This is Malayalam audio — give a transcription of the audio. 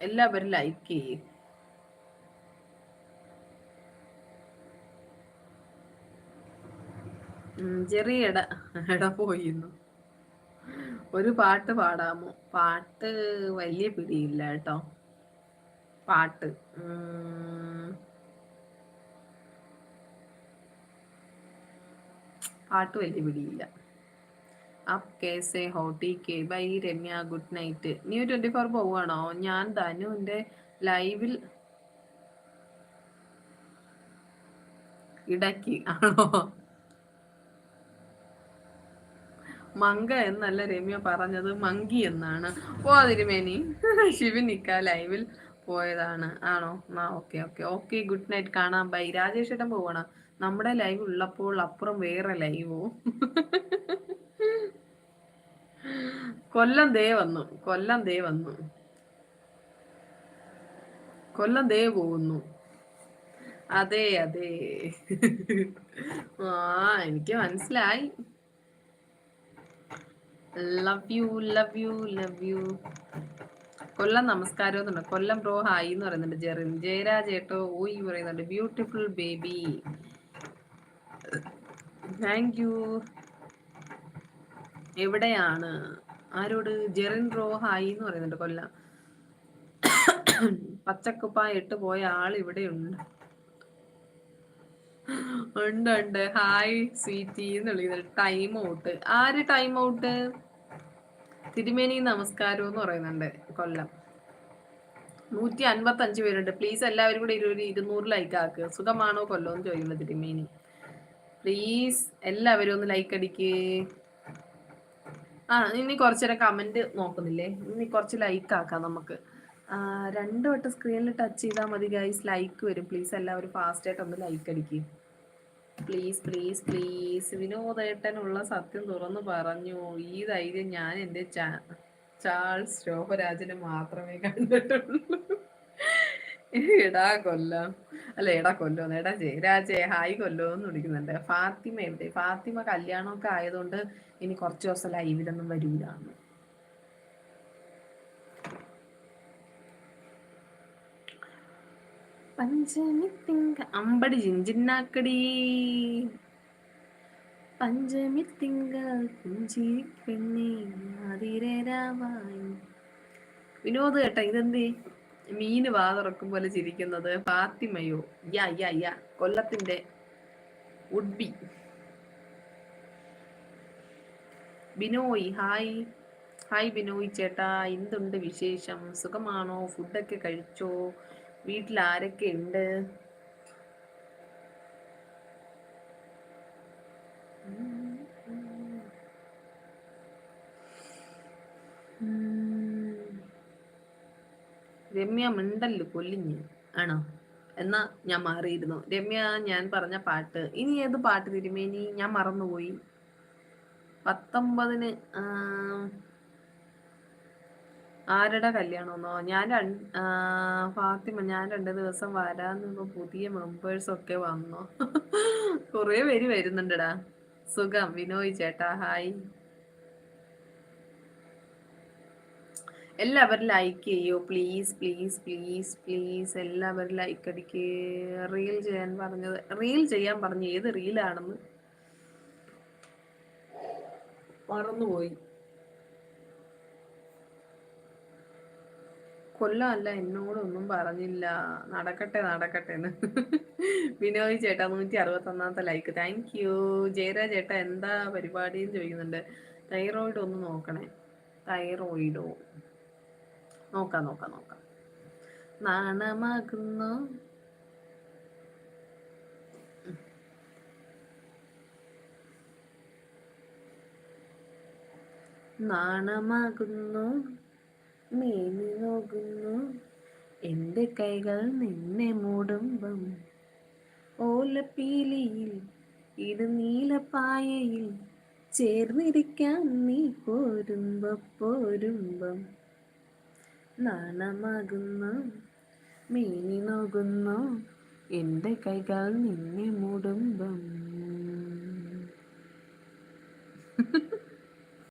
എല്ലാവരും ലൈക്ക് ചെയ്യും. ചെറിയ ഇട പോയിരുന്നു. ഒരു പാട്ട് പാടാമോ? പാട്ട് വലിയ പിടിയില്ല കേട്ടോ. പാട്ട് പാട്ട് വലിയ പിടിയില്ല. അപ്പ് കേസെ ഹോ ടീക്കെ bye Ramya, good night. New 24 പോവാണോ? ഞാൻ ധനുവിന്റെ ലൈവിൽ ഇടയ്ക്ക് ആണോ? മങ്ക എന്നല്ല രമ്യ പറഞ്ഞത്, മങ്കി എന്നാണ്. ഓ തിരുമേനി ശിവനിക്ക ലൈവിൽ പോയതാണ് ആണോ? ആ okay okay okay, good night, കാണാം, ബൈ. രാജേഷ് ഏട്ടൻ പോവാണ്. നമ്മുടെ ലൈവ് ഉള്ളപ്പോൾ അപ്പുറം വേറെ ലൈവോ? കൊല്ലം ദേ വന്നു, കൊല്ലം ദേ വന്നു, കൊല്ലം ദേ പോകുന്നു. അതെ അതെ. ആ എനിക്ക് മനസ്സിലായി. Love you love you love you. Kollam നമസ്കാരം എന്നുണ്ട്. കൊല്ലം ബ്രോ ഹായ് എന്ന് പറയുന്നുണ്ട്. ജെറിൻ ജയരാജ് ഏട്ടോ ഓയ് പറയുന്നുണ്ട്. Beautiful baby, thank you. എവിടെയാണ്? ആരോട്? ജെറിൻ ബ്രോ ഹായ് എന്ന് പറയുന്നുണ്ട്. കൊല്ലം പച്ചക്കുപ്പായ ഇട്ട് പോയ ആൾ ഇവിടെ ഉണ്ട്. ഉണ്ട് ഉണ്ട്. ഹായ് സ്വീറ്റി എന്ന് വിളിക്കുന്നുണ്ട്. Time out. ആര് ടൈം ഔട്ട്? തിരുമേനി നമസ്കാരം എന്ന് പറയുന്നുണ്ട്. കൊല്ലം 155 പേരുണ്ട്. പ്ലീസ് എല്ലാവരും കൂടി 200 ലൈക്ക് ആക്കുക. സുഖമാണോ കൊല്ലം എന്ന് ചോദിക്കുന്നത് തിരുമേനി. പ്ലീസ് എല്ലാവരും ഒന്ന് ലൈക്ക് അടിക്ക്. ഇനി കുറച്ചേരം കമന്റ് നോക്കുന്നില്ലേ? ഇനി കുറച്ച് ലൈക്ക് ആക്കാം നമുക്ക്. 2 വട്ടം സ്ക്രീനിൽ ടച്ച് ചെയ്താൽ മതി ഗൈസ്, ലൈക്ക് വരും. പ്ലീസ് എല്ലാവരും ഫാസ്റ്റ് ആയിട്ട് ഒന്ന് ലൈക്ക് അടിക്ക്. Please please please. വിനോദേട്ടനുള്ള സത്യം തുറന്നു പറഞ്ഞു. ഈ ധൈര്യം ഞാൻ എൻ്റെ ചാൾസ് ശോഭരാജന് മാത്രമേ കണ്ടിട്ടുള്ളൂ. എടാ കൊല്ലം, അല്ല എടാ കൊല്ലോ, എടാ ജയരാജെ ഹായ് കൊല്ലോ എന്ന് വിളിക്കുന്നുണ്ട്. ഫാത്തിമ എവിടെ? ഫാത്തിമ കല്യാണമൊക്കെ ആയതുകൊണ്ട് ഇനി കുറച്ച് ദിവസം ലൈവിലൊന്നും വരൂല. പഞ്ചമി തിങ്ക അമ്പടി ജിഞ്ചിന്നാക്കടി, പഞ്ചമി തിങ്കൾ പുഞ്ചിരി പെണ്ണി ആതിരരാവായി. വിനോദ് കേട്ടാ ഇതെന്തേ മീന് വാ തുറക്കും പോലെ ചിരിക്കുന്നത്? ഫാത്തിമയോ? യാ യാ യാ, കൊല്ലത്തിന്റെ ഉഡ്ബി. ബിനോയ് ഹായ്. ഹായ് ബിനോയ് ചേട്ടാ, എന്തുണ്ട് വിശേഷം? സുഖമാണോ? ഫുഡൊക്കെ കഴിച്ചോ? വീട്ടിൽ ആരൊക്കെ ഉണ്ട്? രമ്യ മിണ്ടല്ലോ കൊല്ലിഞ്ഞ് ആണോ? എന്നാ ഞാൻ മാറിയിരുന്നു. രമ്യ ഞാൻ പറഞ്ഞ പാട്ട് ഇനി ഏത് പാട്ട് തിരുമേനി? ഞാൻ മറന്നുപോയി. 19-ന് ആരുടെ കല്യാണമെന്നോ? ഫാത്തിമ ഞാൻ 2 ദിവസം വരാന്ന്. പുതിയ മെമ്പേഴ്സ് ഒക്കെ വന്നോ? കുറെ പേര് വരുന്നുണ്ടടാ. സുഖം വിനോയ് ചേട്ടാ ഹായ്. എല്ലാവരും ലൈക്ക് ചെയ്യൂ പ്ലീസ് പ്ലീസ് പ്ലീസ് പ്ലീസ്. എല്ലാവരും ലൈക്ക് അടിക്ക്. റീൽ ചെയ്യാൻ പറഞ്ഞത് ഏത് റീലാണെന്ന് മറന്നുപോയി. കൊല്ലമല്ല, എന്നോടൊന്നും പറഞ്ഞില്ല. നടക്കട്ടെ നടക്കട്ടെ എന്ന്. വിനോയ് ചേട്ടാ 161 ലൈക്ക്, താങ്ക് യു. ജയരാജ് ചേട്ടാ എന്താ പരിപാടിന്ന് ചോദിക്കുന്നുണ്ട്. തൈറോയിഡ് ഒന്ന് നോക്കണേ. തൈറോയിഡോ? നോക്കാം നോക്കാം നോക്കാം. നാണമാകുന്നു നാണമാകുന്നു മേനി നോക്കുന്നു എൻ്റെ കൈകൾ നിന്നെ മൂടുമ്പം. ഓലപ്പീലിയിൽ ഇടുനീലപ്പായയിൽ ചേർന്നിരിക്കാൻ നീ പോരുമ്പം. നാണമാകുന്നു മേനി നോക്കുന്നു എൻ്റെ കൈകൾ നിന്നെ മൂടുമ്പം.